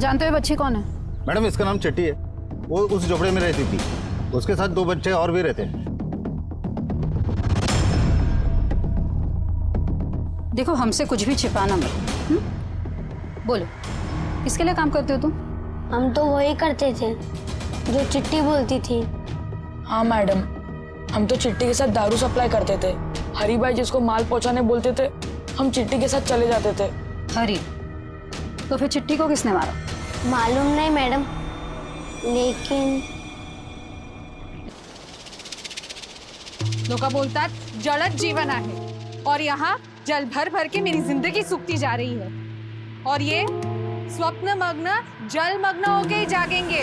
जानते हो बच्ची कौन है? मैडम इसका नाम चिट्टी है। वो उस झोपड़े में रहती थी। उसके साथ 2 बच्चे और भी रहते हैं। देखो हमसे कुछ भी छिपाना मत। बोलो किसके लिए काम करते हो तुम? हम तो वही करते थे जो चिट्टी बोलती थी। हाँ मैडम, हम तो चिट्टी के साथ दारू सप्लाई करते थे। हरी भाई जिसको माल पहुंचाने बोलते थे, हम चिट्टी के साथ चले जाते थे। हरी, तो फिर चिट्टी को किसने मारा? मालूम नहीं मैडम, लेकिन लोका बोलतात जळत जीवन आहे और यहाँ जल भर भर के मेरी जिंदगी सूखती जा रही है और ये स्वप्न मग्न जल मग्न होके ही जागेंगे।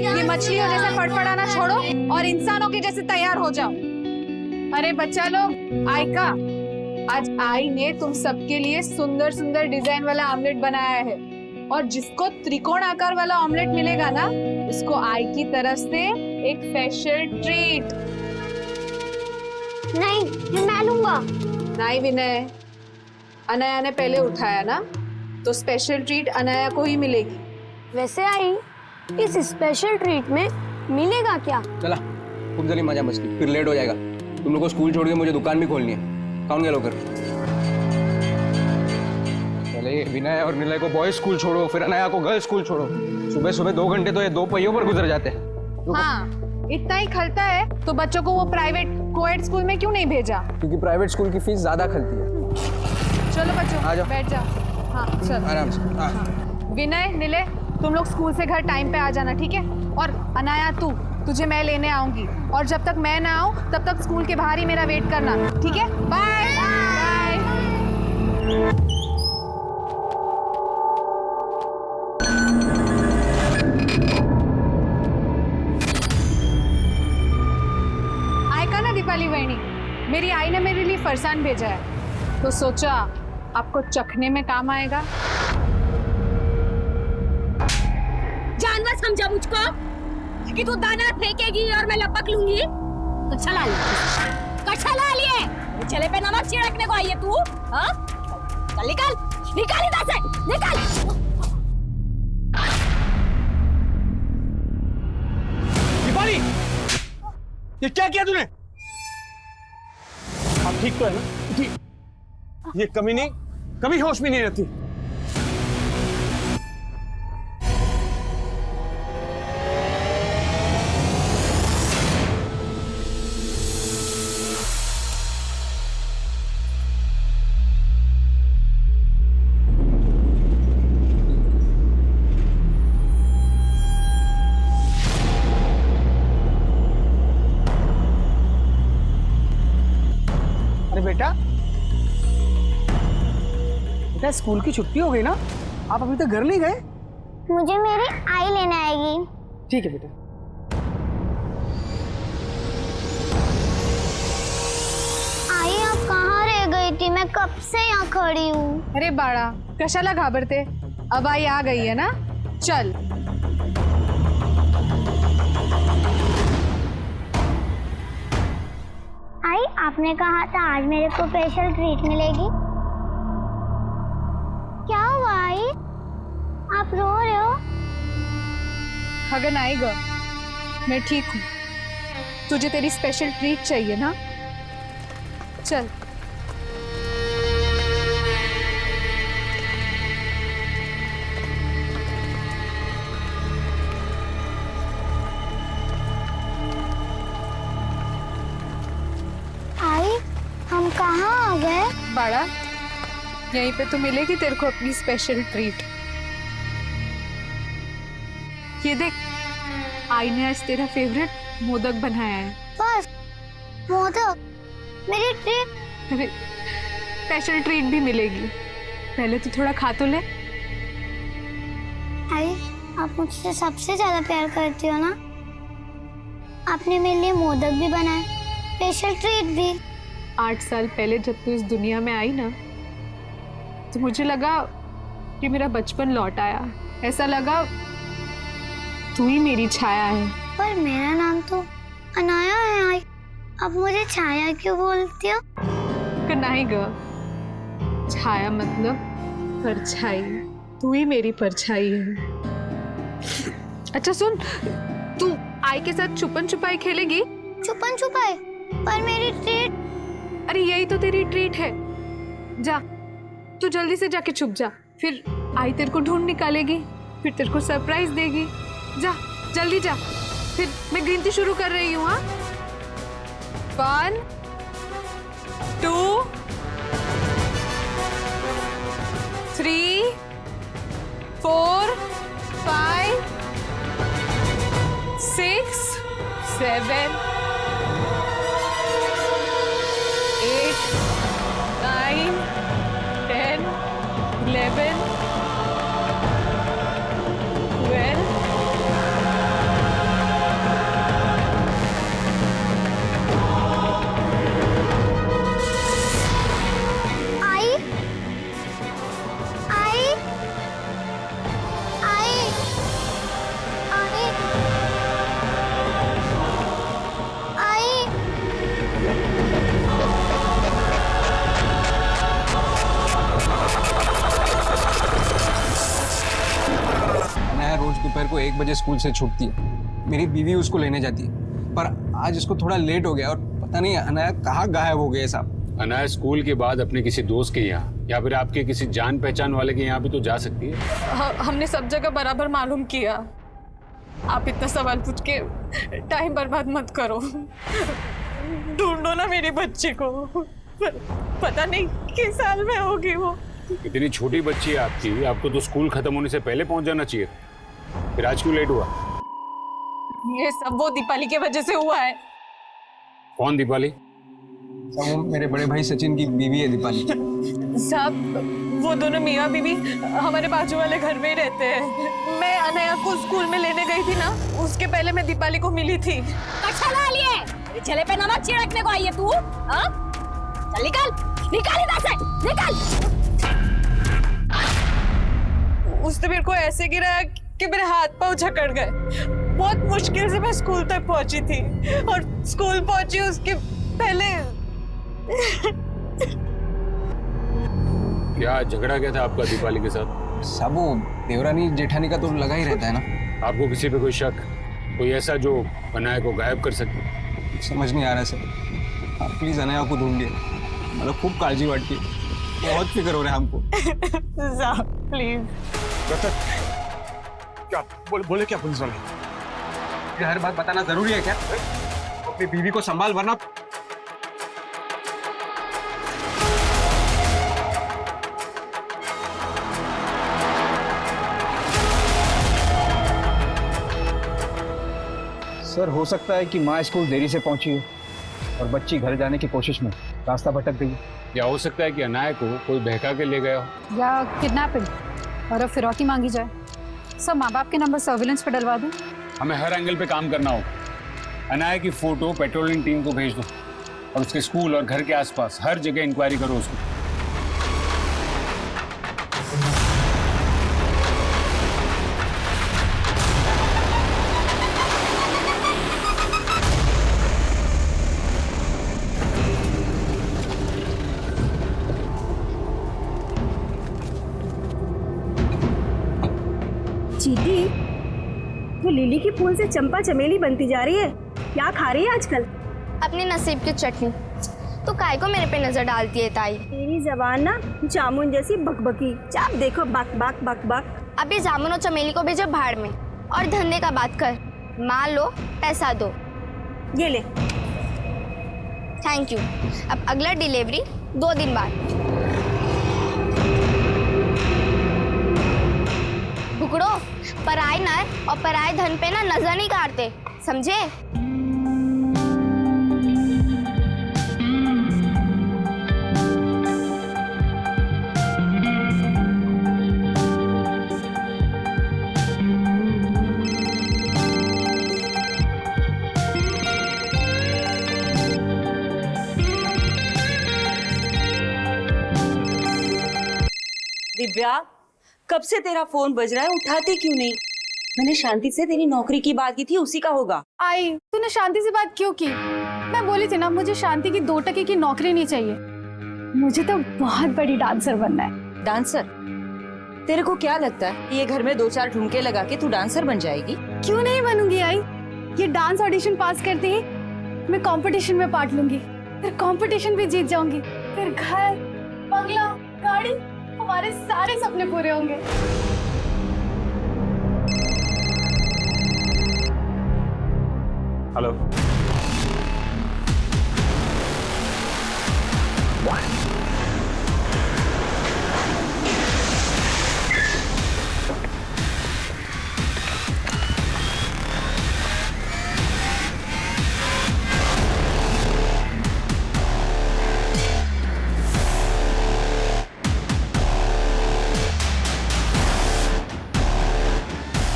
ये मछलियों जैसे फड़फड़ाना छोड़ो और इंसानों के जैसे तैयार हो जाओ। अरे बच्चा लोग, आई का आज आई ने तुम सबके लिए सुंदर सुंदर डिजाइन वाला ऑमलेट बनाया है और जिसको त्रिकोण आकार वाला ऑमलेट मिलेगा ना, उसको आई की तरफ से एक स्पेशल ट्रीट। नहीं, मैं लूंगा। नहीं विनय, अनाया ने पहले उठाया ना, तो स्पेशल ट्रीट अनाया को ही मिलेगी। वैसे आई, इस स्पेशल ट्रीट में मिलेगा क्या? चला खूब जल्दी मजा मस्ती, फिर लेट हो जाएगा। तुम लोग को स्कूल छोड़ के मुझे दुकान भी खोलनी है। कौन गया लोग? पहले विनय और निलय को बॉयज स्कूल छोड़ो, फिर अनाया को गर्ल्स स्कूल छोड़ो। सुबह सुबह 2 घंटे तो ये 2 पहियों पर गुजर जाते हैं। हाँ, इतना ही खलता है तो बच्चों को वो प्राइवेट कोएड स्कूल में क्यों नहीं भेजा? क्योंकि प्राइवेट स्कूल की फीस ज्यादा खलती है। चलो बच्चों, आ जाओ। बैठ जाओ। हाँ चलो आराम से। विनय, निलय, तुम लोग स्कूल से घर टाइम पे आ जाना, ठीक है? और अनाया तुझे मैं लेने आऊंगी और जब तक मैं ना आऊं तब तक स्कूल के बाहर ही मेरा वेट करना, ठीक है? Bye bye. आएगा ना दीपाली बहनी, मेरी आई ने मेरे लिए फरसान भेजा है, तो सोचा आपको चखने में काम आएगा। जानवर समझा मुझको कि तू दाना फेंकेगी और मैं लपक लूंगी? कच्छा ला लिए चले पे नमक छिड़कने को आई है तू? हाँ? चल निकाल इधर से, निकाल। दीपाली, ये क्या किया तूने? आप ठीक तो है ना? ठीक। ये कभी होश में नहीं रहती। बेटा स्कूल की छुट्टी हो गई ना, आप अभी तक घर नहीं गए? मुझे मेरी आई लेने आएगी। ठीक है बेटा। आई आप कहाँ रह गई थी? मैं कब से यहाँ खड़ी हूँ। अरे बाळा, कशाला घाबरते? अब आई आ गई है ना, चल। आई, आपने कहा था आज मेरे को स्पेशल ट्रीट मिलेगी। क्या हुआ आई? आप रो रहे हो? खगन आएगा, मैं ठीक हूँ। तुझे तेरी स्पेशल ट्रीट चाहिए ना, चल। आई, हम कहाँ आ गए? बाड़ा, यहीं पे तो मिलेगी तेरे को अपनी स्पेशल ट्रीट। ये देख, आई ने आज तेरा फेवरेट मोदक बनाया है। बस मोदक? मेरी ट्रीट? अरे स्पेशल ट्रीट भी मिलेगी, पहले तो थोड़ा खा तो ले। आई, आप मुझसे सबसे ज्यादा प्यार करती हो ना? आपने मेरे लिए मोदक भी बनाए, स्पेशल ट्रीट भी। 8 साल पहले जब तू इस दुनिया में आई ना, तो मुझे लगा कि मेरा बचपन लौट आया। ऐसा लगा तू ही मेरी छाया है। पर मेरा नाम तो अनाया है आई, अब मुझे छाया क्यों बोलती हो? नहीं ग, छाया मतलब परछाई, तू ही मेरी परछाई है। अच्छा सुन, तू आई के साथ छुपन छुपाई खेलेगी? छुपन छुपाई? पर मेरी ट्रीट। अरे यही तो तेरी ट्रीट है। जा, तू जल्दी से जाके छुप जा, फिर आई तेरे को ढूंढ निकालेगी, फिर तेरे को सरप्राइज देगी। जा जल्दी जा, फिर मैं गिनती शुरू कर रही हूँ। हाँ, 1 2 3 4 5 6 7 8 9 10 11 12 आई आई आई आई आई। अनाया रोज दोपहर को 1 बजे स्कूल से छूटती है। मेरी बीवी उसको लेने जाती है, पर आज इसको थोड़ा लेट हो गया और पता नहीं अनाया कहाँ गायब हो गए साहब। अनाया स्कूल के बाद अपने किसी दोस्त के यहाँ या फिर आपके किसी जान पहचान वाले के यहाँ भी तो जा सकती है। हमने सब जगह बराबर मालूम किया। आप इतना सवाल पूछ के टाइम बर्बाद मत करो। ढूंढो ना मेरे बच्चे को, पता नहीं किस साल में होगी वो। इतनी छोटी बच्ची है आपकी, आपको तो स्कूल खत्म होने से पहले पहुंच जाना चाहिए, फिर आज क्यों लेट हुआ? ये सब वो दीपाली की वजह से हुआ है। कौन दीपाली? वो मेरे बड़े भाई सचिन की बीवी है दीपाली। साहब वो दोनों मियाँ बीवी हमारे बाजू वाले घर में ही रहते हैं। मैं अनया को स्कूल में लेने गई थी ना, उसके पहले मैं दीपाली को मिली थी। कच्छा ला लिए, मेरे चेहरे पे नमक छिड़कने को आई है तू? हाँ? चल निकल, निकल इधर से, निकल। उसने मेरे को ऐसे गिराया कि मेरे हाथ पांव जकड़ गए। बहुत मुश्किल से मैं स्कूल तक पहुंची थी, और स्कूल पहुंची उसके पहले। क्या झगड़ा क्या था आपका दीपाली के साथ? सब वो देवरानी जेठानी का तो लगा ही रहता है ना। आपको किसी पे कोई शक, कोई ऐसा जो अनाया को गायब कर सके? समझ नहीं आ रहा सर, आप प्लीज अनाया को ढूंढिए। मतलब खूब काळजी वाटती, बहुत फिक्र हो रहा है हमको। प्लीज। क्या बोले क्या पुलिस वाले? ये हर बात बताना जरूरी है क्या? अपनी बीवी को संभाल, वरना सर हो सकता है कि माँ स्कूल देरी से पहुंची हो और बच्ची घर जाने की कोशिश में रास्ता भटक गई। या हो सकता है कि अनाया को कोई बहका के ले गया हो, या किडनैपिंग और अब फिरौती मांगी जाए। सब माँ बाप के नंबर सर्विलेंस पे डलवा दूं। हमें हर एंगल पे काम करना होगा। अनाया की फोटो पेट्रोलिंग टीम को भेज दो और उसके स्कूल और घर के आसपास हर जगह इंक्वायरी करो उसको। चीटी, तो लिली की फूल से चंपा चमेली बनती जा रही है। क्या खा रही है आजकल? अपने नसीब की चटनी। तो काय को मेरे पे नजर डालती है ताई? तेरी जबान ना जामुन जैसी बकबकी। जब देखो बक बक बक बक। अभी जामुन और चमेली को भेजो भाड़ में, और धंधे का बात कर। माल लो, पैसा दो। ये ले। Thank you. अब अगला डिलीवरी 2 दिन बाद। भुकड़ो, पराई नर और पराई धन पे ना नजर नहीं काटते, समझे? दिव्या, कब से तेरा फोन बज रहा है, उठाती क्यों नहीं? मैंने शांति से तेरी नौकरी की बात की थी, उसी का होगा। आई, तूने शांति से बात क्यों की? मैं बोली थी ना, मुझे शांति की 2 टके की नौकरी नहीं चाहिए। मुझे तो बहुत बड़ी डांसर बनना है। डांसर? तेरे को क्या लगता है कि ये घर में 2-4 ठुमके लगा के तू डांसर बन जाएगी? क्यों नहीं बनूंगी आई? ये डांस ऑडिशन पास करते ही मैं कंपटीशन में पार्ट लूंगी, फिर कंपटीशन भी जीत जाऊंगी, फिर घर, बंगला, गाड़ी, हमारे सारे सपने पूरे होंगे। हेलो।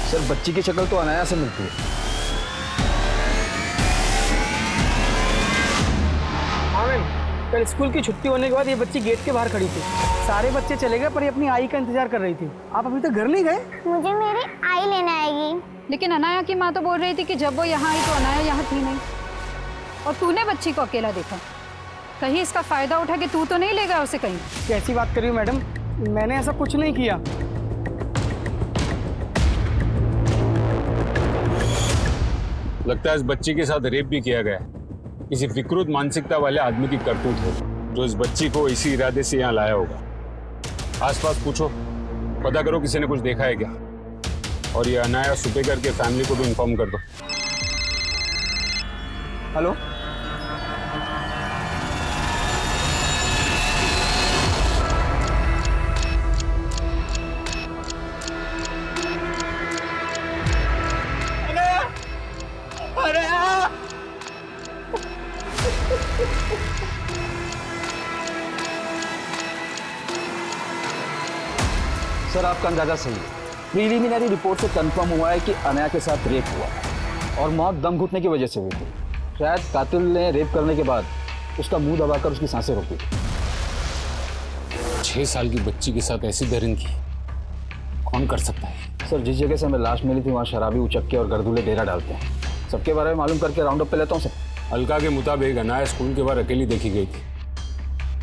सर बच्ची की शक्ल तो अनाया से मिलती है। हाँ मैम, कल स्कूल की छुट्टी होने के बाद ये बच्ची गेट के बाहर खड़ी थी। सारे बच्चे चले गए पर ये अपनी आई का इंतजार कर रही थी। आप अभी तक घर नहीं गए? मुझे मेरी आई लेने आएगी। लेकिन अनाया की माँ तो बोल रही थी कि जब वो यहाँ आई तो अनाया यहाँ थी नहीं, और तूने बच्ची को अकेला देखा। कहीं इसका फायदा उठा कि तू तो नहीं ले गया उसे कहीं? कैसी बात कर रही हो मैडम, मैंने ऐसा कुछ नहीं किया। लगता है इस बच्ची के साथ रेप भी किया गया है। किसी विकृत मानसिकता वाले आदमी की करतूत है जो इस बच्ची को इसी इरादे से यहाँ लाया होगा। आसपास पूछो, पता करो किसी ने कुछ देखा है क्या, और ये अनाया सुपेकर के फैमिली को भी इन्फॉर्म कर दो। हेलो, सर आपका अंदाजा सही है। प्रीलिमिनरी रिपोर्ट से कंफर्म हुआ है कि अनाया के साथ रेप हुआ और मौत दम घुटने की वजह से हुई थी। शायद कातिल ने रेप करने के बाद उसका मुंह दबाकर उसकी सांसें रोकी। 6 साल की बच्ची के साथ ऐसी दरिंद की कौन कर सकता है? सर जिस जगह से हमें लाश मिली थी वहाँ शराबी उचक्के और गर्दूले डेरा डालते हैं। सबके बारे में मालूम करके राउंड अप पे लेता हूँ सर। अलका के मुताबिक अनाया स्कूल के बाहर अकेली देखी गई थी।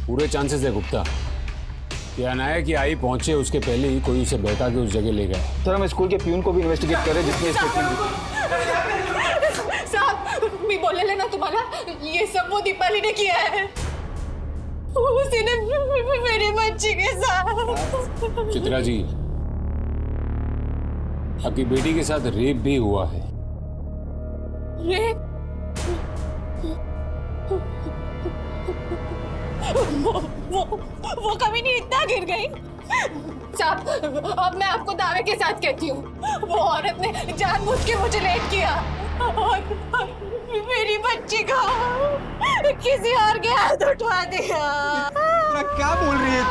पूरे चांसेस है गुप्ता कि अनाया की आई पहुंचे उसके पहले ही कोई उसे बहका के उस जगह ले गया। सर हम स्कूल के प्यून को भी इन्वेस्टिगेट कर रहे हैं जिसने स्टेटमेंट साहब, मैं बोले लेना तुम्हारा, ये सब वो दीपाली ने किया है। उसी ने मेरी बच्ची के साथ। चित्रा जी, आपकी बेटी के साथ रेप भी हुआ है। रेप? वो कभी नहीं इतना गिर गई। साहब, अब मैं आपको दावे के साथ कहती हूँ, वो औरत ने जानबूझ के मुझे लेट किया और मेरी बच्ची को किसी और के हाथ उठवा दिया। क्या बोल रही है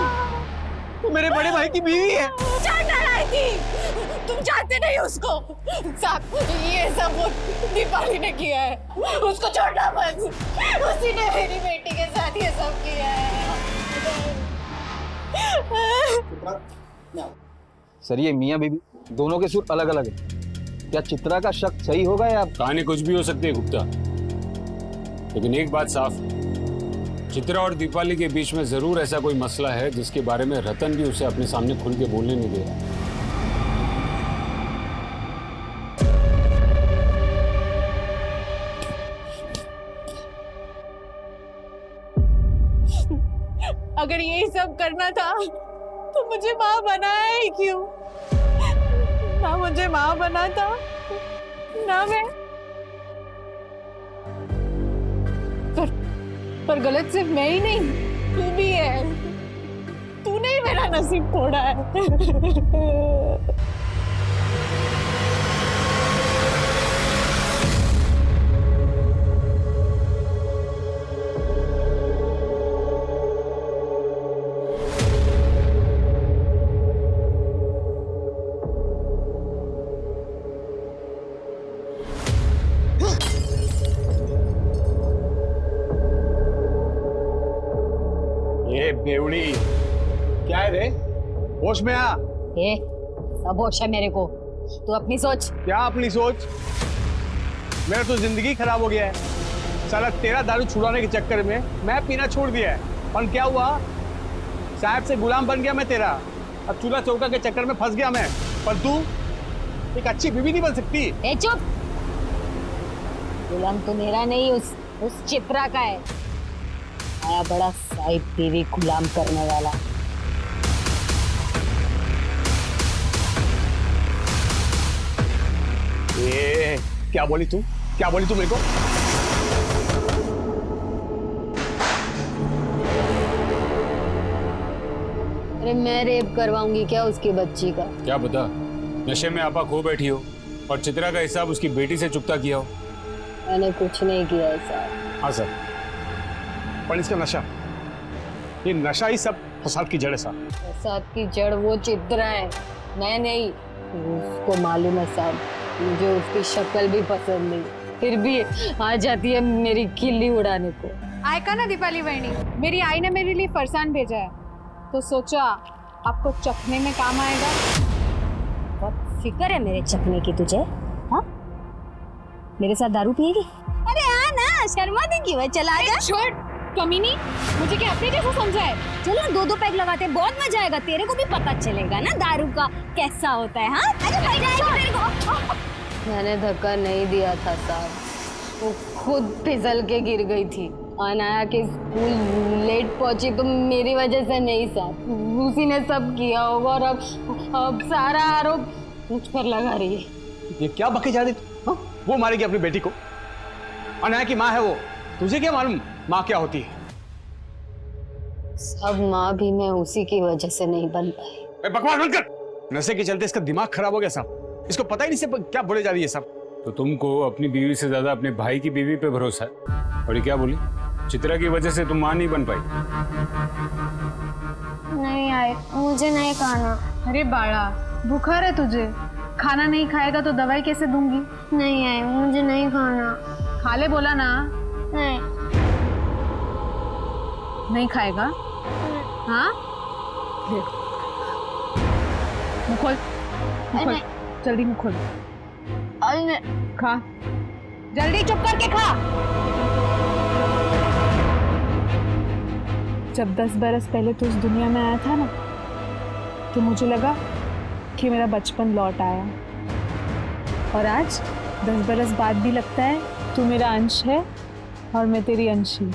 तू मेरे बड़े भाई की बीवी है। जानना रही थी, तुम जानते नहीं उसको। साहब, ये सब वो दीपाली ने किया है, उसको छोड़ना मत। उसी ने मेरी बेटी के साथ ये सब किया है। सर ये मियाँ बीवी दोनों के सुर अलग अलग है। क्या चित्रा का शक सही होगा या कहानी कुछ भी हो सकती है गुप्ता, लेकिन एक बात साफ है, चित्रा और दीपाली के बीच में जरूर ऐसा कोई मसला है जिसके बारे में रतन भी उसे अपने सामने खुल के बोलने नहीं दे रहा। अगर यही सब करना था तो मुझे माँ बनाया ही क्यों? ना मुझे माँ बना था, ना मैं। पर गलत सिर्फ मैं ही नहीं, तू भी है। तूने ही मेरा नसीब तोड़ा है। बेवड़ी क्या है रे? होश में आ। सब होश है मेरे को, तू अपनी सोच। क्या अपनी सोच? मेरा तो जिंदगी खराब हो गया है। साला तेरा दारू छुड़ाने के चक्कर में मैं पीना छोड़ दिया है। और क्या हुआ? साहब से गुलाम बन गया मैं तेरा। अब चूल्हा चौका के चक्कर में फंस गया मैं। पर तू एक अच्छी बीवी नहीं बन सकती। ए चुप, गुलाम तो मेरा नहीं, उस चित्रा का है। आया बड़ा साहिब बीवी गुलाम करने वाला। ए, क्या बोली तू मेरे को? अरे मैं रेप करवाऊंगी क्या उसकी बच्ची का? क्या पता, नशे में आपा खो बैठी हो और चित्रा का हिसाब उसकी बेटी से चुकता किया हो। मैंने कुछ नहीं किया ऐसा। हाँ सर, पर इसका नशा, ये नशा ही सब फसाद की जड़ है साहब। फसाद की जड़ वो चित्रा है, मैं नहीं। उसको मालूम है साहब, मुझे उसकी शक्ल भी पसंद नहीं, फिर भी आ जाती है मेरी खिल्ली उड़ाने को। आयका ना दीपाली बहनी, मेरी आई ने मेरे लिए फरसान भेजा है, तो सोचा आपको चखने में काम आएगा। बहुत फिक्र है मेरे चखने की तुझे? हाँ, मेरे साथ दारू पिएगी? अरे हाँ ना, शर्मा दी क्यों है? चला जा। छोड़ कमीनी, मुझे क्या अपने जैसा समझा है? चल ना, 2-2 पैक लगाते, बहुत मजा आएगा। तेरे को भी पता चलेगा ना दारू का कैसा होता है। हाँ, मैंने धक्का नहीं दिया था साहब, वो खुद फिसल के गिर गई थी। अनाया के स्कूल लेट पहुंची तो मेरी वजह से नहीं साहब, उसी ने सब किया होगा और अब सारा आरोप मुझ पर लगा रही है। ये क्या बके जा रही तू? वो मारेगी अपनी बेटी को। अनाया की माँ है वो, तुझे क्या मालूम माँ क्या होती है? सब माँ भी मैं उसी की वजह से नहीं बन पाई। बकवास बंद कर। नशे के चलते इसका दिमाग खराब हो गया साहब, इसको पता ही नहीं से क्या बोले जा रही है साहब। तो तुमको अपनी बीवी से ज्यादा अपने भाई की बीवी पे भरोसा है। और ये क्या बोली, चित्रा की वजह से तुम माँ नहीं बन पाई? नहीं आए, मुझे नहीं खाना। अरे बाड़ा, बुखार है तुझे, खाना नहीं खाएगा तो दवाई कैसे दूंगी? नहीं आए, मुझे नहीं खाना। खा ले बोला ना। नहीं, नहीं खाएगा? हाँ, मुँह खोल, जल्दी मुँह खोल। खा, जल्दी चुप करके खा। जब 10 बरस पहले तू इस दुनिया में आया था ना, तो मुझे लगा कि मेरा बचपन लौट आया, और आज 10 बरस बाद भी लगता है तू मेरा अंश है और मैं तेरी अंशी।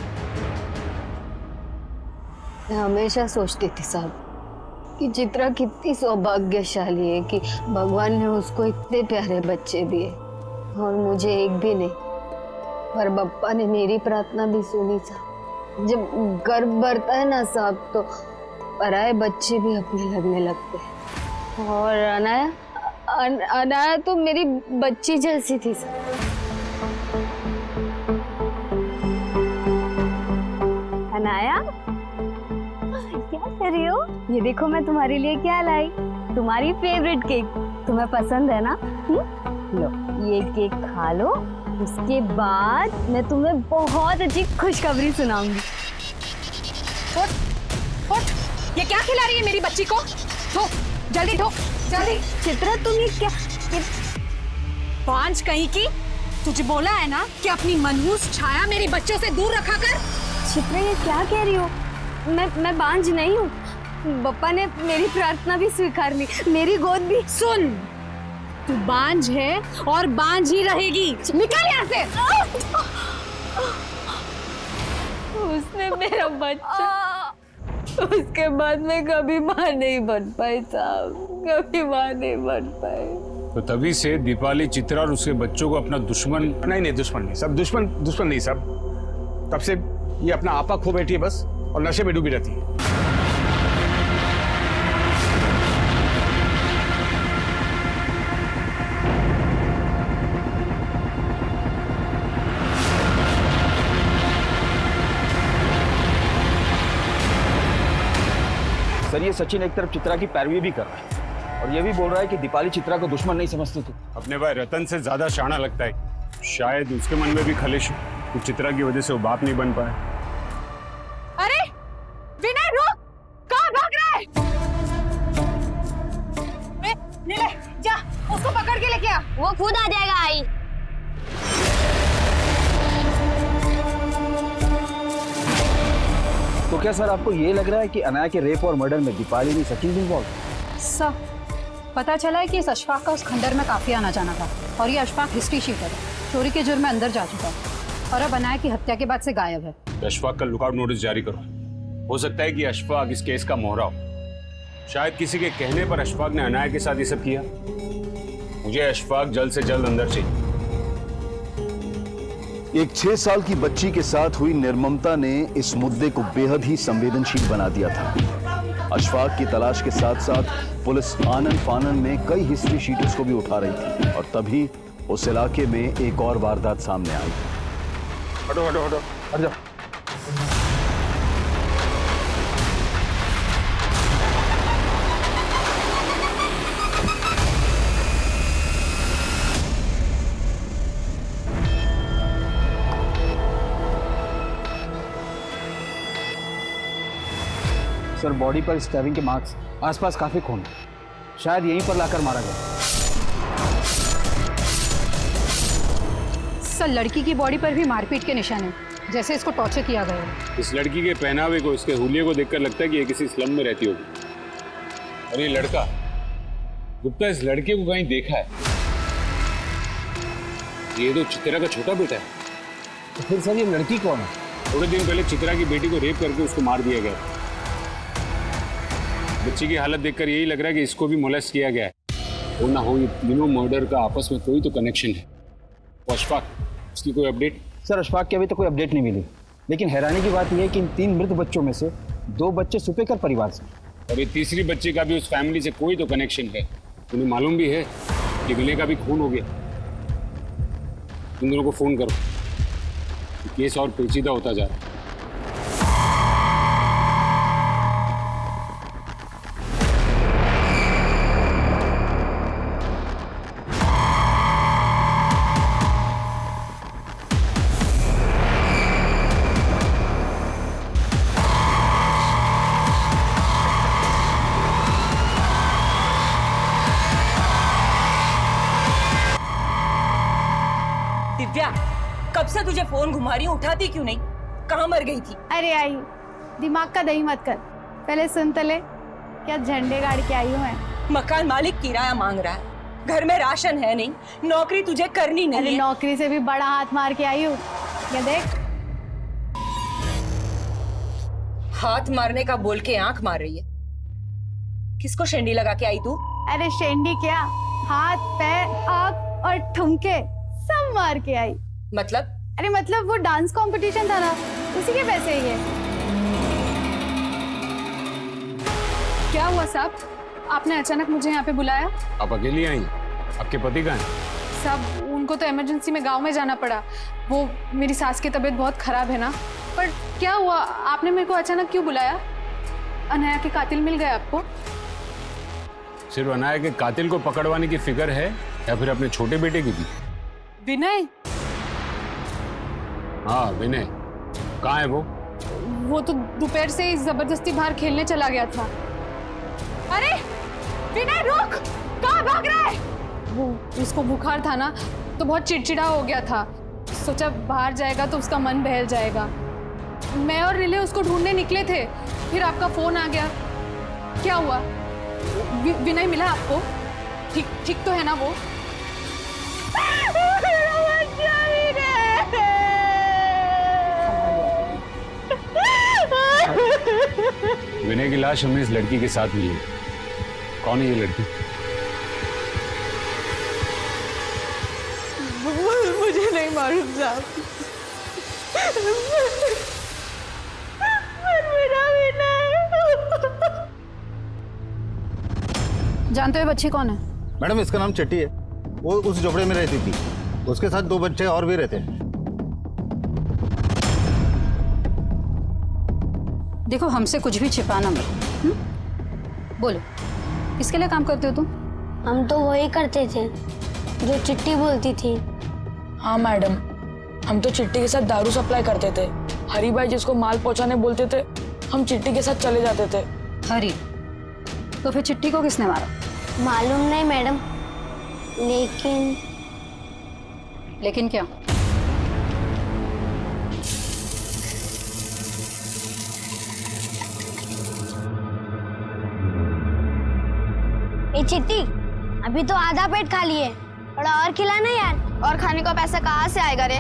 मैं हमेशा सोचती थी साहब कि चित्रा कितनी सौभाग्यशाली है कि भगवान ने उसको इतने प्यारे बच्चे दिए, और मुझे एक भी नहीं। पर बप्पा ने मेरी प्रार्थना भी सुनी साहब। जब गर्भ भरता है ना साहब, तो पराये बच्चे भी अपने लगने लगते हैं। और अनाया तो मेरी बच्ची जैसी थी साहब। अनाया, क्या कर रही हो? ये देखो मैं तुम्हारे लिए क्या लाई, तुम्हारी फेवरेट केक। तुम्हें पसंद है ना? लो ये केक खा लो, उसके बाद मैं तुम्हें बहुत अच्छी खुशखबरी सुनाऊंगी। उठ, ये क्या खिला रही है मेरी बच्ची को? धो, जल्दी धो, जल्दी। चित्रा तुम ये क्या? बांझ कहीं की, तुझे बोला है ना कि अपनी मनहूस छाया मेरे बच्चों से दूर रखा कर। चित्रा ये क्या कह रही हो? मैं बांझ नहीं हूँ, बप्पा ने मेरी प्रार्थना भी स्वीकार ली, मेरी गोद भी। सुन, तू बांझ है और बांझ ही रहेगी। निकल यहाँ से। उसने मेरा बच्चा, उसके बाद मैं कभी माँ नहीं बन पाई साहब, कभी माँ नहीं बन पाई। तो तभी से दीपाली चित्रा और उसके बच्चों को अपना दुश्मन। नहीं, दुश्मन नहीं सब, दुश्मन नहीं सब। तब से ये अपना आपा खो बैठी है बस, और नशे में डूबी रहती है। सर, ये सचिन एक तरफ चित्रा की पैरवी भी कर रहा है और ये भी बोल रहा है कि दीपाली चित्रा को दुश्मन नहीं समझती थी। अपने भाई रतन से ज्यादा शाना लगता है। शायद उसके मन में भी खलिश हो कि चित्रा की वजह से वो बाप नहीं बन पाया। अरे विनय, रुक, कहाँ भाग रहा है? ले, जा उसको पकड़ के लेके आ। वो खुद आ जाएगा। आई तो क्या सर आपको ये लग रहा है कि अनाया के रेप और मर्डर में दीपाली नहीं सचिन भी इन्वॉल्व? सब पता चला है कि इस अशफाक का उस खंडर में काफ़ी आना जाना था और ये अशफाक हिस्ट्री शीटर है, चोरी के जुर्म में अंदर जा चुका है और अब अनाया की हत्या के बाद से गायब है। अशफाक का लुकआउट नोटिस जारी करो। हो सकता है कि अशफाक इस केस का मोहरा हो। शायद किसी के कहने पर अशफाक ने अनाया के साथ ये सब किया। मुझे अशफाक जल्द से जल्द अंदर चाहिए। एक 6 साल की बच्ची के साथ हुई निर्ममता ने इस मुद्दे को बेहद ही संवेदनशील बना दिया था। अशफाक की तलाश के साथ साथ पुलिस आनन फानन में कई हिस्ट्री शीटर्स को भी उठा रही थी और तभी उस इलाके में एक और वारदात सामने आई। हटो हटो हटो हट जाओ। सर बॉडी पर स्टैबिंग के मार्क्स, आसपास काफी खून, शायद यहीं पर लाकर मारा गया। सर लड़की की बॉडी पर भी मारपीट के निशान हैं, जैसे इसको टॉर्चर किया गया है। इस लड़की के पहनावे को, इसके हुलिये को देखकर लगता है कि ये किसी स्लम में रहती होगी। और ये लड़का, गुप्ता इस लड़के को कहीं देखा है। ये तो चित्रा का छोटा बेटा है। तो फिर सर ये लड़की कौन है? थोड़े दिन पहले चित्रा की बेटी को रेप करके उसको मार दिया गया। बच्ची की हालत देखकर यही लग रहा है कि इसको भी मोलेस्ट किया गया है। हो ना हो ये तीनों मर्डर का आपस में कोई तो कनेक्शन है। अशफाक, उसकी कोई अपडेट? सर अशफाक की अभी तक कोई अपडेट नहीं मिली, लेकिन हैरानी की बात यह है कि इन 3 मृत बच्चों में से 2 बच्चे सुपेकर परिवार से, और ये तीसरी बच्ची का भी उस फैमिली से कोई तो कनेक्शन है। उन्हें मालूम भी है कि विनय का भी खून हो गया। इन दोनों को फोन करो, केस और पेचीदा होता जा रहा है। दिव्या, कब से तुझे फोन घुमा रही हूँ, उठाती क्यों नहीं? कहाँ मर गई थी? अरे आई, दिमाग का दही मत कर, पहले सुन तो ले, क्या झंडे गाड़ के आई हूँ मैं। मकान मालिक किराया मांग रहा है, घर में राशन है नहीं, नौकरी तुझे करनी नहीं अरे है। नौकरी से भी बड़ा हाथ मार के आई हूँ, ये देख। हाथ मारने का बोल के आंख मार रही है। किसको शेंडी लगा के आई तू? अरे शेंडी क्या, हाथ पैर आँख और ठुमके सब मार के आई। मतलब? अरे मतलब वो डांस कंपटीशन था ना, उसी के पैसे ही है। क्या हुआ साहब, आपने अचानक मुझे यहाँ पे बुलाया? आप अकेली आई? आपके पति कहाँ हैं? साहब उनको तो इमरजेंसी में गांव में जाना पड़ा। वो मेरी सास की तबीयत बहुत खराब है ना। पर क्या हुआ, आपने मेरे को अचानक क्यों बुलाया? अनाया के कातिल मिल गए आपको? सिर्फ अनाया के कातिल को पकड़वाने की फिक्र है या फिर अपने छोटे बेटे की भी? विनय? हाँ विनय, कहाँ है वो? वो तो दोपहर से ही जबरदस्ती बाहर खेलने चला गया था। अरे विनय रुक, कहाँ भाग रहा है? वो उसको बुखार था ना, तो बहुत चिड़चिड़ा हो गया था। सोचा बाहर जाएगा तो उसका मन बहल जाएगा। मैं और रिले उसको ढूंढने निकले थे, फिर आपका फोन आ गया। क्या हुआ, विनय मिला आपको? ठीक ठीक तो है ना वो? विनय की लाश हमें इस लड़की के साथ मिली। कौन है ये लड़की? मुझे नहीं मालूम साहब। जानते हो बच्ची कौन है? मैडम इसका नाम चिट्टी है। वो उस झोपड़े में रहती थी, उसके साथ 2 बच्चे और भी रहते हैं। देखो हमसे कुछ भी छिपाना मत। बोलो, किसके लिए काम करते हो तुम? हम तो वही करते थे जो चिट्टी बोलती थी। हाँ मैडम, हम तो चिट्टी के साथ दारू सप्लाई करते थे। हरी भाई जिसको माल पहुंचाने बोलते थे, हम चिट्टी के साथ चले जाते थे। हरी? तो फिर चिट्टी को किसने मारा? मालूम नहीं मैडम, लेकिन क्या? ए चिट्टी, अभी तो आधा पेट खा लिए, थोड़ा और खिलाना यार। और खाने का पैसा कहाँ से आएगा रे?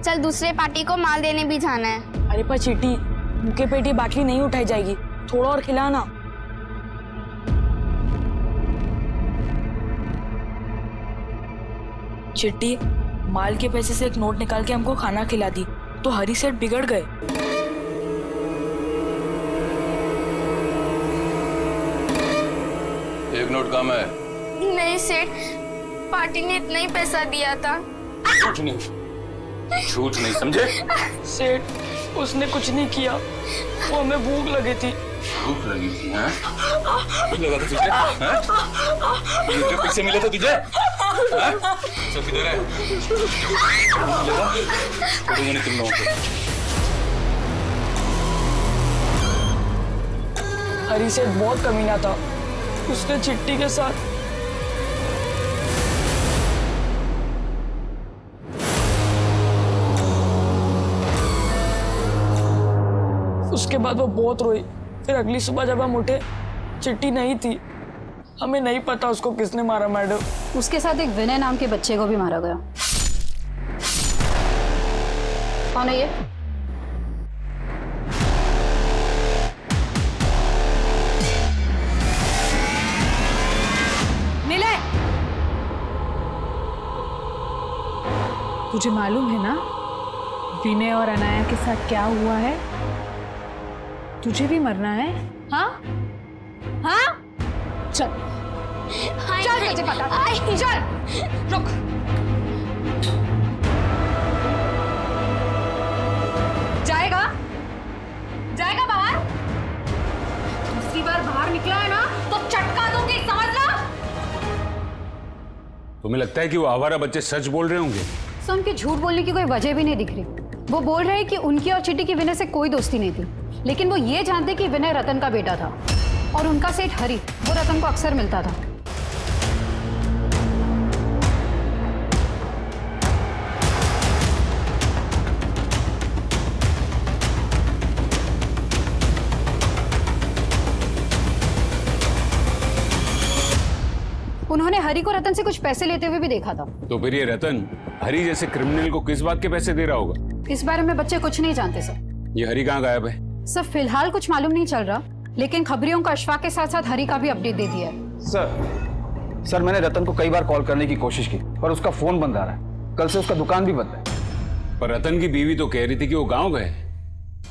चल दूसरे पार्टी को माल देने भी जाना है। अरे पर चिट्टी, भूखे पेट ये बाटली नहीं उठाई जाएगी, थोड़ा और खिलाना। चिट्टी, माल के पैसे से एक नोट निकाल के हमको खाना खिला दी तो हरी सेठ बिगड़ गए। एक नोट कम है। नहीं सेठ, पार्टी ने इतना ही पैसा दिया था। कुछ नहीं, झूठ नहीं समझे? सेठ, उसने कुछ नहीं किया, वो हमें भूख लगी थी। भूख लगी थी? हैं? भूख लगा था तुझे? हैं? ये जो पैसे मिले थे तुझे? हैं? सब किधर है? मिलेगा? तो मैंने तुम लोगों को। हरी सेठ बहुत कमीना था, उसने चिट्टी के साथ उसके बाद वो बहुत रोई। फिर अगली सुबह जब हम उठे, चिट्टी नहीं थी। हमें नहीं पता उसको किसने मारा मैडम। उसके साथ एक विनय नाम के बच्चे को भी मारा गया। कौन है ये? नीले, तुझे मालूम है ना विनय और अनाया के साथ क्या हुआ है? तुझे भी मरना है? हाँ हाँ, चल चल तुझे पता, चल रुक। जाएगा जाएगा बाहर? दूसरी बार बाहर निकला है ना तो चटका दूंगी, समझ लो। तुम्हें लगता है कि वो आवारा बच्चे सच बोल रहे होंगे? सो उनके झूठ बोलने की कोई वजह भी नहीं दिख रही। वो बोल रहे हैं कि उनकी और चिट्टी की विनय से कोई दोस्ती नहीं थी, लेकिन वो ये जानते कि विनय रतन का बेटा था और उनका सेठ हरी वो रतन को अक्सर मिलता था। उन्होंने हरी को रतन से कुछ पैसे लेते हुए भी देखा था। तो फिर ये रतन हरी जैसे क्रिमिनल को किस बात के पैसे दे रहा होगा? इस बारे में बच्चे कुछ नहीं जानते सर। ये हरी कहाँ गायब है? सर फिलहाल कुछ मालूम नहीं चल रहा, लेकिन खबरियों का अशफाक के साथ साथ हरी का भी अपडेट दे दिया है। सर मैंने रतन को कई बार कॉल करने की कोशिश की पर उसका फोन बंद आ रहा है। कल से उसका दुकान भी बंद है। पर रतन की बीवी तो कह रही थी कि वो गाँव गए,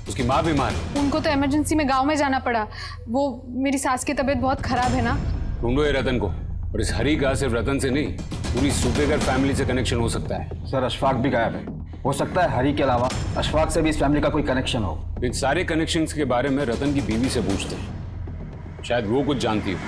उसकी माँ बीमार है। उनको तो इमरजेंसी में गाँव में जाना पड़ा। वो मेरी सास की तबीयत बहुत खराब है ना। ढूंढो ये रतन को। और इस हरी का सिर्फ रतन से नहीं, पूरी सूपेकर फैमिली से कनेक्शन हो सकता है। सर अशफाक भी गायब है, हो सकता है हरी के अलावा अशफाक से भी इस फैमिली का कोई कनेक्शन हो। इन सारे कनेक्शंस के बारे में रतन की बीवी से पूछते हैं, शायद वो कुछ जानती हो।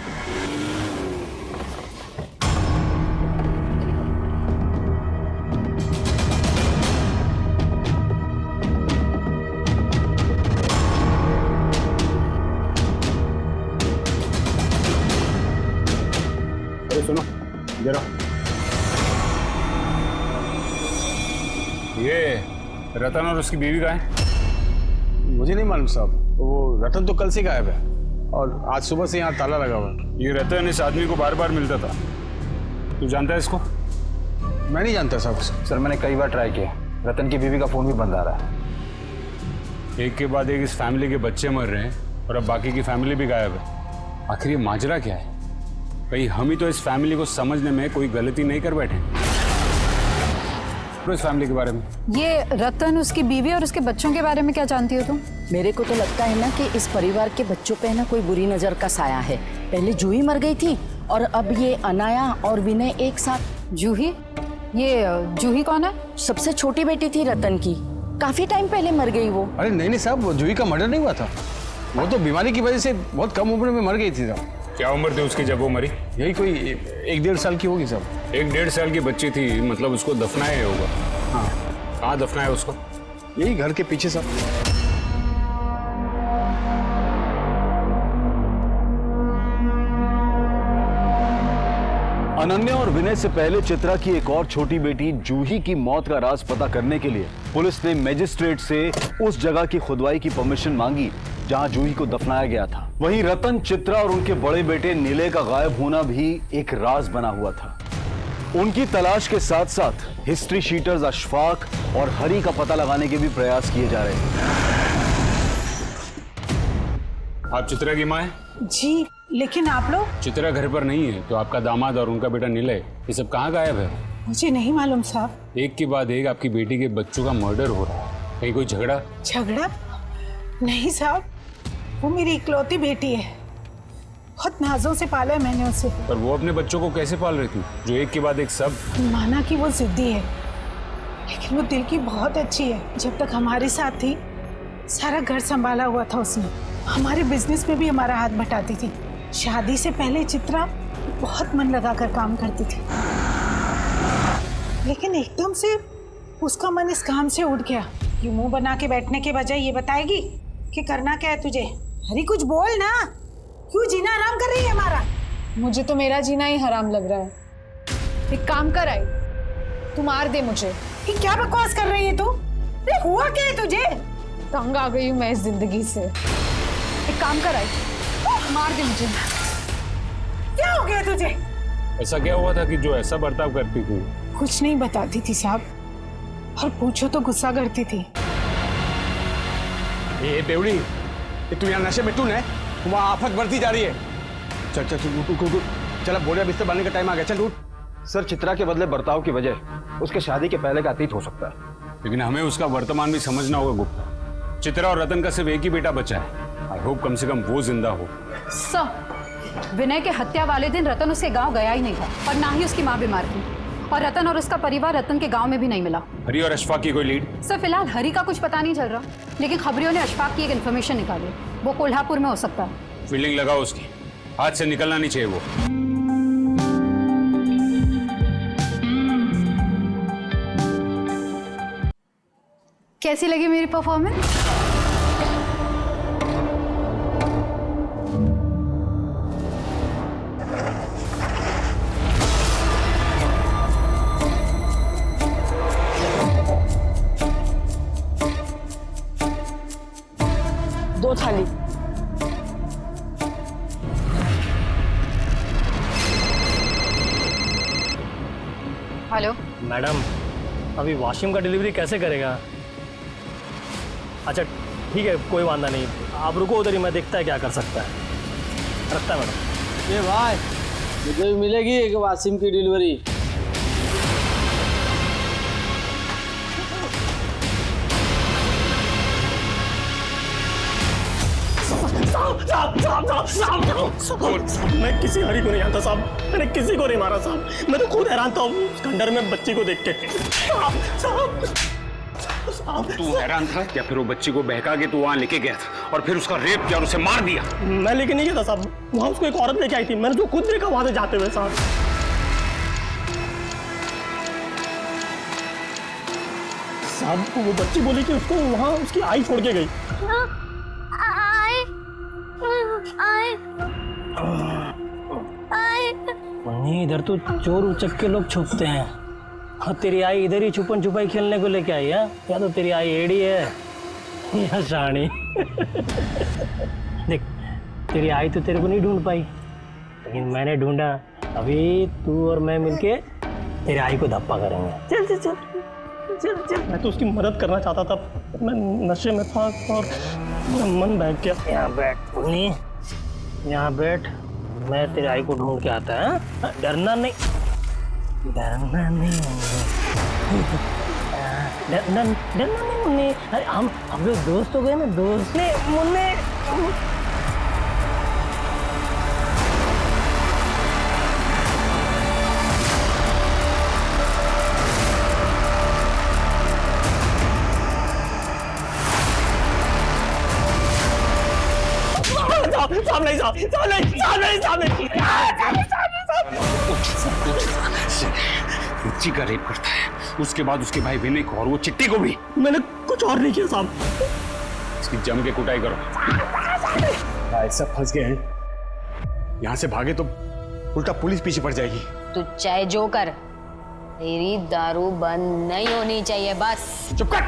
अरे सुनो जरा, ये रतन और उसकी बीवी का है? मुझे नहीं मालूम साहब, वो रतन तो कल से गायब है और आज सुबह से यहाँ ताला लगा हुआ है। ये रतन इस आदमी को बार बार मिलता था, तू जानता है इसको? मैं नहीं जानता साहब। सर मैंने कई बार ट्राई किया, रतन की बीवी का फोन भी बंद आ रहा है। एक के बाद एक इस फैमिली के बच्चे मर रहे हैं और अब बाकी की फैमिली भी गायब है। आखिर ये माजरा क्या है? कहीं हम ही तो इस फैमिली को समझने में कोई गलती नहीं कर बैठे? तो इस फैमिली के बारे में, ये रतन, उसकी बीवी और उसके बच्चों के बारे में क्या जानती हो तुम? मेरे को तो लगता है ना कि इस परिवार के बच्चों पे ना कोई बुरी नजर का साया है। पहले जूही मर गई थी और अब ये अनाया और विनय एक साथ। जूही? ये जूही कौन है? सबसे छोटी बेटी थी रतन की, काफी टाइम पहले मर गई वो। अरे नहीं साहब, जूही का मर्डर नहीं हुआ था, वो तो बीमारी की वजह से बहुत कम उम्र में मर गई थी साहब। क्या उम्र थी उसकी जब वो मरी? यही कोई 1-1.5 साल की होगी साहब। 1-1.5 साल की बच्ची थी, मतलब उसको दफनाया होगा। हाँ, कहाँ दफनाया उसको? यही घर के पीछे साहब। अनन्या और विनय से पहले चित्रा की एक और छोटी बेटी जूही की मौत का राज पता करने के लिए पुलिस ने मजिस्ट्रेट से उस जगह की खुदवाई की परमिशन मांगी जहां जूही को दफनाया गया था। वहीं रतन, चित्रा और उनके बड़े बेटे निलय का गायब होना भी एक राज बना हुआ था। उनकी तलाश के साथ साथ हिस्ट्री शीटर्स अशफाक और हरी का पता लगाने के भी प्रयास किए जा रहे हैं। आप चित्रा की माँ हैं? जी, लेकिन आप लोग? चित्रा घर पर नहीं है, तो आपका दामाद और उनका बेटा निलय ये सब कहाँ गायब है? मुझे नहीं मालूम साहब। एक के बाद एक आपकी बेटी के बच्चों का मर्डर हो रहा है। कहीं कोई झगड़ा? झगड़ा? नहीं साहब, वो मेरी इकलौती बेटी है। बहुत नाजों से पाला है मैंने उसे। पर वो अपने बच्चों को कैसे पाल रही थी, जो एक के बाद एक सब? माना कि वो जिद्दी है, लेकिन वो दिल की बहुत अच्छी है। जब तक हमारे साथ थी, सारा घर संभाला हुआ था उसने। हमारे बिजनेस में भी हमारा हाथ बटाती थी। शादी से पहले चित्रा बहुत मन लगाकर काम करती थी, लेकिन एकदम से उसका मन इस काम से उठ गया। यूं मुंह बना के बैठने के बजाय ये बताएगी कि करना क्या है तुझे। अरे कुछ बोल ना, क्यों जीना हराम कर रही है हमारा? मुझे तो मेरा जीना ही हराम लग रहा है। एक काम कर आई, तू मार दे मुझे। ये क्या बकवास कर रही है तू? अरे हुआ क्या है तुझे? तंग आ गई हूँ मैं इस जिंदगी से। एक काम कर आई, मार दे मुझे। क्या हो गया तुझे? ऐसा क्या हुआ था कि जो ऐसा बर्ताव करती थी? कुछ नहीं बताती थी साहब, और पूछो तो गुस्सा करती थी। ये बेवड़ी, तू यहाँ नशे में टून है, वहाँ आफत बढ़ती जा रही है। चल चल चल, चल अब बोरिया बिस्तर बांधने का टाइम आ गया, चल उठ। सर, चित्रा के बदले बर्ताव की वजह उसके शादी के पहले का अतीत हो सकता है, लेकिन हमें उसका वर्तमान भी समझना होगा गुप्ता। चित्रा और रतन का सिर्फ एक ही बेटा बचा है। आई होप कम से कम वो जिंदा हो। सर, विनय के हत्या वाले दिन रतन उसके गांव गया ही नहीं था, और ना ही उसकी माँ बीमार थी, और रतन और उसका परिवार रतन के गांव में भी नहीं मिला। हरी और अशफाक की कोई लीड? सर, फिलहाल हरी का कुछ पता नहीं चल रहा, लेकिन खबरियों ने अशफाक की एक इन्फॉर्मेशन निकाली। वो कोल्हापुर में हो सकता है। फील्डिंग लगाओ उसकी, हाथ से निकलना नहीं चाहिए वो। कैसी लगी मेरी परफॉर्मेंस? दो थाली। हेलो मैडम, अभी वॉशिंग का डिलीवरी कैसे करेगा? अच्छा ठीक है, कोई वादा नहीं, आप रुको उधर ही, मैं देखता है क्या कर सकता है। रखता है मैडम। ये भाई, मुझे भी मिलेगी एक वासिम की डिलीवरी। साहब, मैं किसी हरी को नहीं जानता साहब, मैंने किसी को नहीं मारा साहब, मैं तो खुद हैरान था उस खंडर में बच्ची को देख के। तू हैरान था या फिर वो बच्ची को बहका के तू वहां लेके गया था और फिर उसका रेप किया और उसे मार दिया? मैं लेके नहीं गया था साहब, वहां उसको एक औरत लेके आई थी, मैंने तो खुद देखा वहां से जाते हुए साहब। साहब, वो बच्ची बोली कि उसको वहां उसकी आई छोड़ के गई। इधर तो चोर उचक के लोग छुपते हैं, और तेरी आई इधर ही छुपन छुपाई खेलने को लेके आई है। या तो तेरी आई एड़ी है या शानी। देख, तेरी आई तो तेरे को नहीं ढूंढ पाई, लेकिन मैंने ढूंढा। अभी तू और मैं मिलके तेरी आई को धप्पा करेंगे। चल चल चल चल चल। मैं तो उसकी मदद करना चाहता था, मैं नशे में था और मन बहक गया। यहाँ बैठ उन्नी, यहाँ बैठ, मैं तेरी आई को ढूंढ के आता है। डरना नहीं, डरना नहीं, डरना नहीं मुन्नी। अरे हम लोग दोस्त हो गए ना, दोस्त ने मुन्ने। बच्ची का रेप करता है, उसके बाद उसके भाई विनय को और वो चिट्टी को भी। मैंने कुछ और नहीं किया साहब। इसकी जम के कुटाई करो। भाई सब फंस गए हैं, यहाँ से भागे तो उल्टा पुलिस पीछे पड़ जाएगी। तू चाहे जो कर, तेरी दारू बंद नहीं होनी चाहिए बस। चुप कर,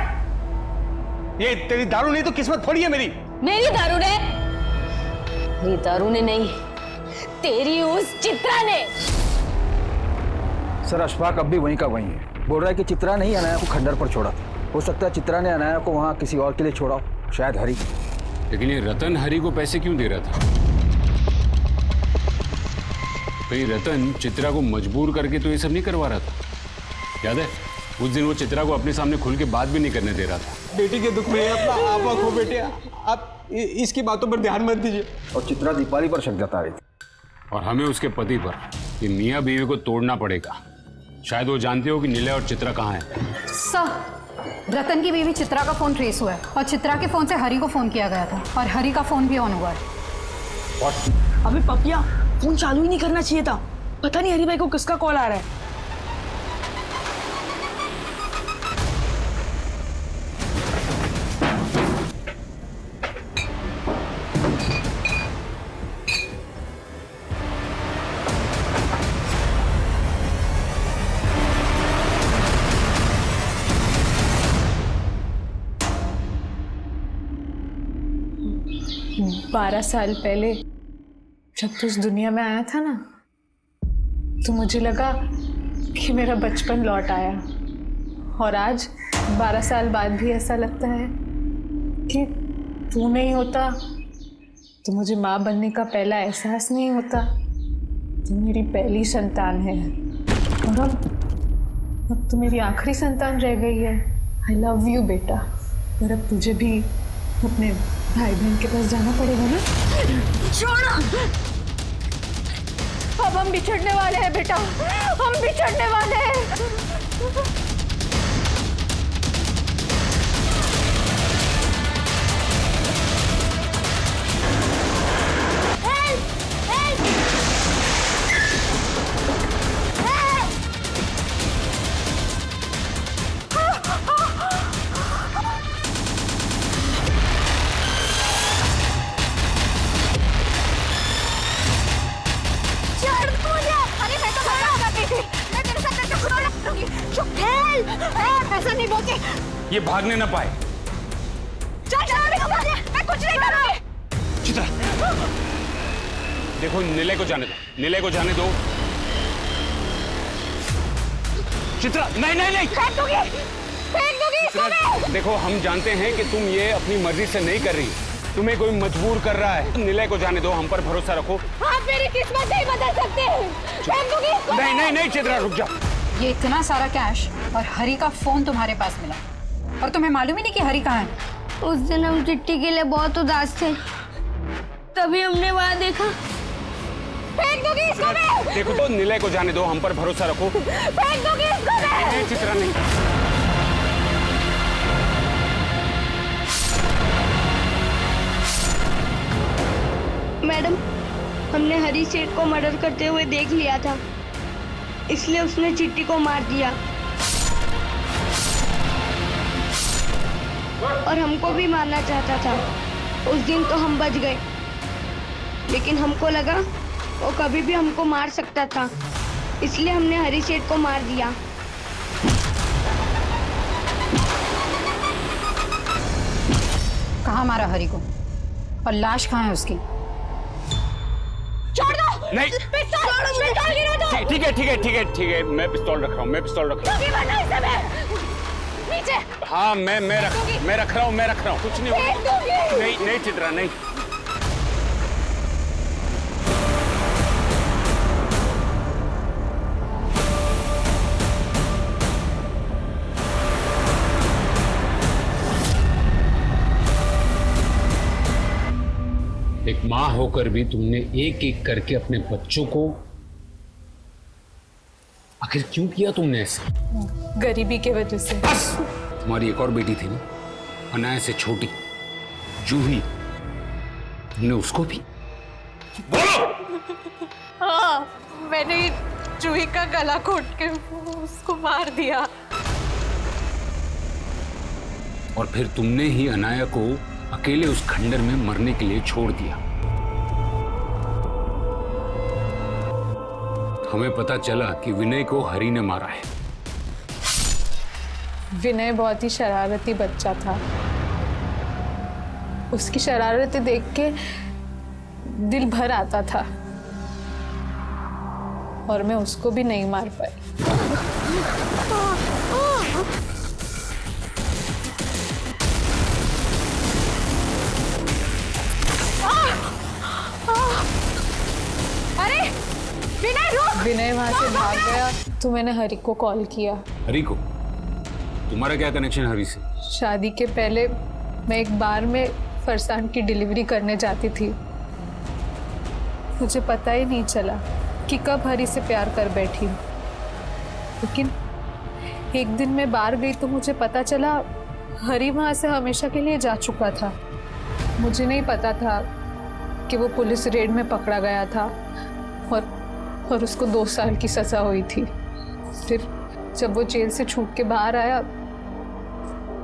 ये तेरी दारू नहीं तो किस्मत थोड़ी है मेरी। मेरी दारू ने? मेरी दारू ने नहीं, तेरी उस चित्रा ने। सर अशफाक अब भी वहीं का वहीं है। बोल रहा है कि चित्रा ने ही अनाया को खंडर पर छोड़ा था। हो सकता है चित्रा ने अनाया को वहाँ किसी और के लिए छोड़ा हो, शायद हरी। लेकिन ये रतन हरी को पैसे क्यों दे रहा था? कहीं रतन चित्रा को मजबूर करके तो ये सब नहीं करवा रहा था? याद है उस दिन वो चित्रा को अपने सामने खुल के बात भी नहीं करने दे रहा था। बेटी के दुख में अपना आपा खो बेटे, आप इसकी बातों पर ध्यान मत दीजिए। और चित्रा दीपाली पर शक जता रही थी। और हमें उसके पति पर, कि मियाँ बीवी को तोड़ना पड़ेगा। शायद वो जानते हो कि निलय और चित्रा कहाँ है। सर, रतन की बीवी चित्रा का फोन ट्रेस हुआ है और चित्रा के फोन से हरी को फोन किया गया था और हरी का फोन भी ऑन हुआ है। अबे पपिया, फोन चालू ही नहीं करना चाहिए था। पता नहीं हरी भाई को किसका कॉल आ रहा है। बारह साल पहले जब तू इस दुनिया में आया था ना, तो मुझे लगा कि मेरा बचपन लौट आया। और आज 12 साल बाद भी ऐसा लगता है कि तू नहीं होता तो मुझे माँ बनने का पहला एहसास नहीं होता। तू मेरी पहली संतान है और अब तो मेरी आखिरी संतान रह गई है। आई लव यू बेटा। और अब तुझे भी अपने भाई बहन के पास जाना पड़ेगा ना। छोड़ो, अब हम बिछड़ने वाले हैं बेटा, हम बिछड़ने वाले हैं। ऐसा नहीं बोलती। ये भागने ना पाए। मैं कुछ नहीं करूंगी। चित्रा, देखो निलय को जाने दो, निलय को जाने दो। चित्रा, नहीं नहीं नहीं, फेंक दूंगी इसको मैं। देखो हम जानते हैं कि तुम ये अपनी मर्जी से नहीं कर रही, तुम्हें कोई मजबूर कर रहा है। निलय को जाने दो, हम पर भरोसा रखो। आप मेरी किस्मत नहीं बदल सकते। फेंक दूंगी इसको। नहीं नहीं नहीं चित्रा, रुक जाओ। ये इतना सारा कैश और हरी का फोन तुम्हारे पास मिला और तुम्हें मालूम ही नहीं कि हरी कहाँ है। उस दिन हम चिट्ठी के लिए बहुत उदास थे, तभी हमने वहाँ देखा। फेंक दूंगी इसको मैं। देखो तो निलय को जाने दो, हम पर भरोसा रखो। फेंक दूंगी इसको मैं। नहीं चित्रा, नहीं। मैडम, हमने हरी सेठ को मर्डर करते हुए देख लिया था, इसलिए उसने चिट्ठी को मार दिया और हमको भी मारना चाहता था। उस दिन तो हम बच गए, लेकिन हमको लगा वो कभी भी हमको मार सकता था, इसलिए हमने हरी सेठ को मार दिया। कहाँ मारा हरी को और लाश कहाँ है उसकी? छोड़ दो। नहीं, पिस्तौल गिरा दो। ठीक है ठीक है ठीक है ठीक है, मैं पिस्तौल रख रहा हूँ, मैं पिस्तौल रख रहा हूँ। नीचे। हाँ मैं रख रहा हूँ, कुछ नहीं होगा। नहीं नहीं चित्रा, नहीं। एक माँ होकर भी तुमने एक एक करके अपने बच्चों को, आखिर क्यों किया तुमने ऐसा? गरीबी के वजह से। बस, तुम्हारी एक और बेटी थी ना, अनाया से छोटी, जूही, तुमने उसको भी? बोलो। हाँ, मैंने जूही का गला घोट के उसको मार दिया। और फिर तुमने ही अनाया को अकेले उस खंडर में मरने के लिए छोड़ दिया। हमें पता चला कि विनय को हरी ने मारा है। विनय बहुत ही शरारती बच्चा था। उसकी शरारतें देख के दिल भर आता था और मैं उसको भी नहीं मार पाई। अरे विनय रुक! विनय वहां से भाग गया तो मैंने हरी को कॉल किया। हरी को? तुम्हारा क्या कनेक्शन हरी से? शादी के पहले मैं एक बार में फरसान की डिलीवरी करने जाती थी। मुझे पता ही नहीं चला कि कब हरी से प्यार कर बैठी, लेकिन एक दिन मैं बाहर गई तो मुझे पता चला हरी वहां से हमेशा के लिए जा चुका था। मुझे नहीं पता था कि वो पुलिस रेड में पकड़ा गया था और उसको 2 साल की सजा हुई थी। फिर जब वो जेल से छूट के बाहर आया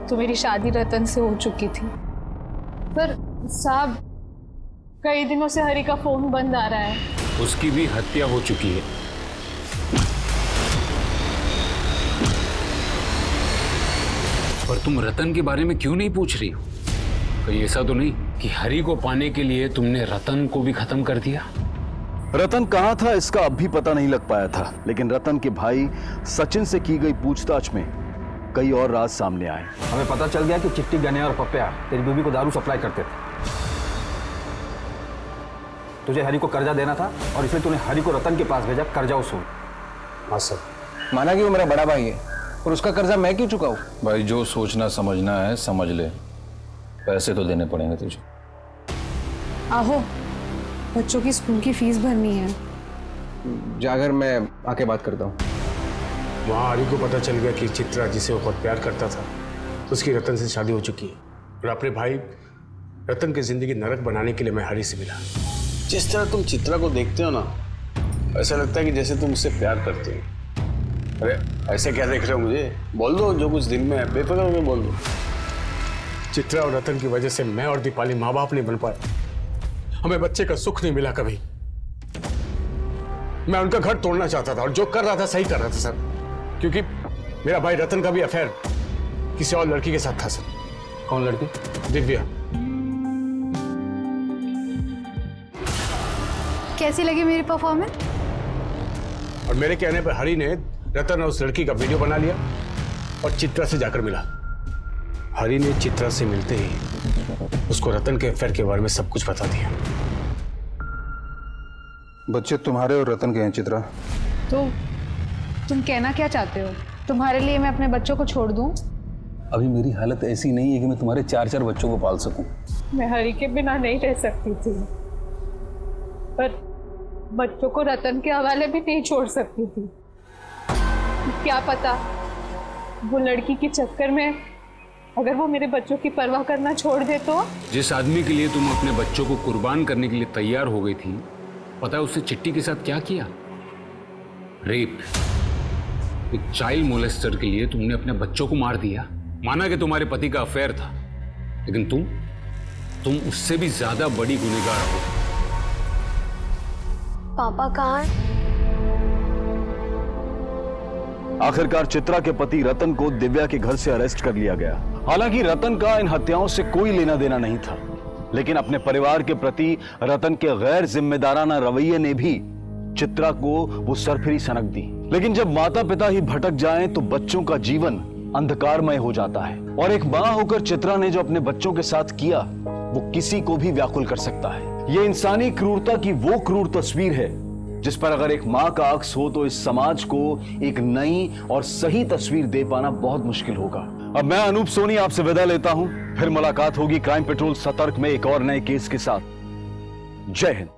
तो मेरी शादी रतन से हो चुकी थी। पर साहब, कई दिनों से हरी का फोन बंद आ रहा है। उसकी भी हत्या हो चुकी है। पर तुम रतन के बारे में क्यों नहीं पूछ रही हो? कहीं ऐसा तो नहीं कि हरी को पाने के लिए तुमने रतन को भी खत्म कर दिया? रतन कहां था इसका अब भी पता नहीं लग पाया था, लेकिन रतन के भाई सचिन से की गई पूछताछ में कई और राज सामने आए। हमें पता चल गया कि चिट्टी, गने और पप्पिया तेरी बीवी को दारू सप्लाई करते थे। तुझे हरी को कर्जा देना था और इसलिए तूने हरी को रतन के पास भेजा कर्जा वसूल। हाँ सर, माना कि वो मेरा बड़ा भाई है और उसका कर्जा मैं क्यों चुकाऊं? भाई जो सोचना समझना है समझ ले, पैसे तो देने पड़ेंगे तुझे। आहो, बच्चों की स्कूल की फीस भरनी है। जाकर मैं आके बात करता हूँ। वहाँ हरी को पता चल गया कि चित्रा, जिसे वो बहुत प्यार करता था, उसकी रतन से शादी हो चुकी है। और अपने भाई रतन की जिंदगी नरक बनाने के लिए मैं हरी से मिला। जिस तरह तुम चित्रा को देखते हो ना, ऐसा लगता है कि जैसे तुम उससे प्यार करते हो। अरे ऐसे क्या देख रहे हो मुझे? बोल दो जो कुछ दिल में है, बेफिक्र होकर बोल दो। चित्रा और रतन की वजह से मैं और दीपाली माँ बाप नहीं बन पाए। हमें बच्चे का सुख नहीं मिला कभी। मैं उनका घर तोड़ना चाहता था और जो कर रहा था सही कर रहा था सर, क्योंकि मेरा भाई रतन का भी अफेयर किसी और लड़की के साथ था सर। कौन लड़की? दिव्या। कैसी लगी मेरी परफॉर्मेंस? और मेरे कहने पर हरी ने रतन और उस लड़की का वीडियो बना लिया और चित्रा से जाकर मिला। हरी ने चित्रा से मिलते ही उसको रतन के अफेयर के बारे में सब कुछ बता दिया। बच्चे तुम्हारे और रतन के हैं चित्रा। तो तुम कहना क्या चाहते हो? तुम्हारे लिए मैं अपने बच्चों को छोड़ दूं? अभी मेरी हालत ऐसी नहीं है कि मैं तुम्हारे 4-4 बच्चों को पाल सकूं। मैं हरी के बिना नहीं रह सकती थी, पर बच्चों को रतन के हवाले भी नहीं छोड़ सकती थी। क्या पता वो लड़की के चक्कर में अगर वो मेरे बच्चों की परवाह करना छोड़ दे तो? जिस आदमी के लिए तुम अपने बच्चों को कुर्बान करने के लिए तैयार हो गई थी, पता है उससे चिट्टी के साथ क्या किया? रेप। एक चाइल्ड मोलेस्टर के लिए तुमने अपने बच्चों को मार दिया। माना कि तुम्हारे पति का अफेयर था, लेकिन तुम उससे भी ज्यादा बड़ी गुनहगार हो। पापा कहाँ हैं? आखिरकार चित्रा के पति रतन को दिव्या के घर से अरेस्ट कर लिया गया। हालांकि रतन का इन हत्याओं से कोई लेना देना नहीं था, लेकिन अपने परिवार के प्रति रतन के गैर जिम्मेदाराना रवैये ने भी चित्रा को वो सरफिरी सनक दी। लेकिन जब माता पिता ही भटक जाएं तो बच्चों का जीवन अंधकारमय हो जाता है, और एक मां होकर चित्रा ने जो अपने बच्चों के साथ किया वो किसी को भी व्याकुल कर सकता है। ये इंसानी क्रूरता की वो क्रूर तस्वीर है जिस पर अगर एक मां का अक्स हो तो इस समाज को एक नई और सही तस्वीर दे पाना बहुत मुश्किल होगा। अब मैं अनूप सोनी आपसे विदा लेता हूं, फिर मुलाकात होगी क्राइम पेट्रोल सतर्क में एक और नए केस के साथ। जय हिंद।